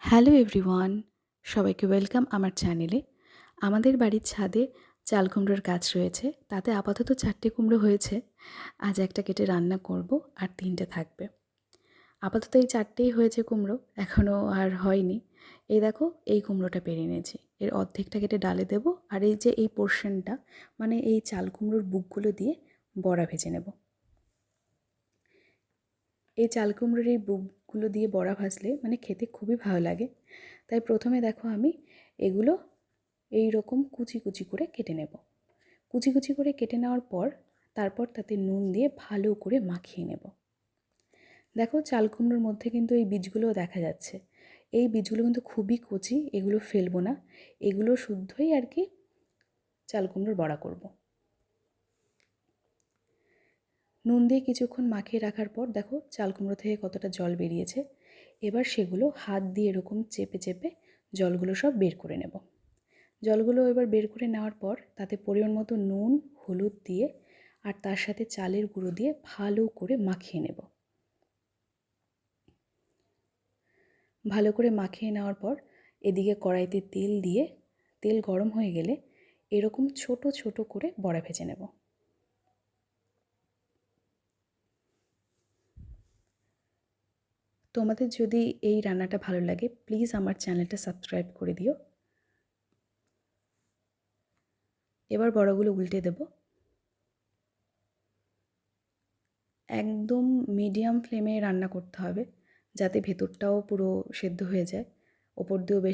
Hello everyone, সবাইকে welcome আমার চ্যানেলে। আমাদের বাড়ির ছাদে চাল কুমড়োর গাছ রয়েছে, তাতে আপাতত 4টে কুমড়ো হয়েছে। আজ একটা কেটে রান্না করব, আর 3টে থাকবে। আপাতত এই 4টেই হয়েছে কুমড়ো, এখনও আর হয়নি। এই দেখো, এই কুমড়োটা পেরে নিয়েছি, এর অর্ধেকটা কেটে ডালে দেব, আর এই যে এই পোর্শনটা মানে এই চাল কুমড়োর বুকগুলো দিয়ে বড়া ভেজে নেব। এই চাল কুমড়োর এই বুকগুলো দিয়ে বড়া ভাজলে মানে খেতে খুবই ভালো লাগে। তাই প্রথমে দেখো আমি এগুলো এই রকম কুচি কুচি করে কেটে নেব। কুচি কুচি করে কেটে নেওয়ার পর তারপর তাতে নুন দিয়ে ভালো করে মাখিয়ে নেব। দেখো, চাল কুমড়োর মধ্যে কিন্তু এই বীজগুলোও দেখা যাচ্ছে। এই বীজগুলো কিন্তু খুবই কচি, এগুলো ফেলবো না, এগুলো শুদ্ধই আর কি চাল কুমড়োর বড়া করব। নুন দিয়ে কিছুক্ষণ মাখিয়ে রাখার পর দেখো চাল কুমড়ো থেকে কতটা জল বেরিয়েছে। এবার সেগুলো হাত দিয়ে এরকম চেপে চেপে জলগুলো সব বের করে নেব। জলগুলো এবার বের করে নেওয়ার পর তাতে পরিমাণ মতো নুন, হলুদ দিয়ে আর তার সাথে চালের গুঁড়ো দিয়ে ভালো করে মাখিয়ে নেব। ভালো করে মাখিয়ে নেওয়ার পর এদিকে কড়াইতে তেল দিয়ে তেল গরম হয়ে গেলে এরকম ছোট ছোট করে বড়া ভেজে নেব। তোমাদের যদি এই রান্নাটা ভালো লাগে প্লিজ আমার চ্যানেলটা সাবস্ক্রাইব করে দিও। এবার বড়াগুলো উল্টে দেব। একদম মিডিয়াম ফ্লেমে রান্না করতে হবে, যাতে ভেতরটাও পুরো সেদ্ধ হয়ে যায়, ওপর দিয়েও বেশ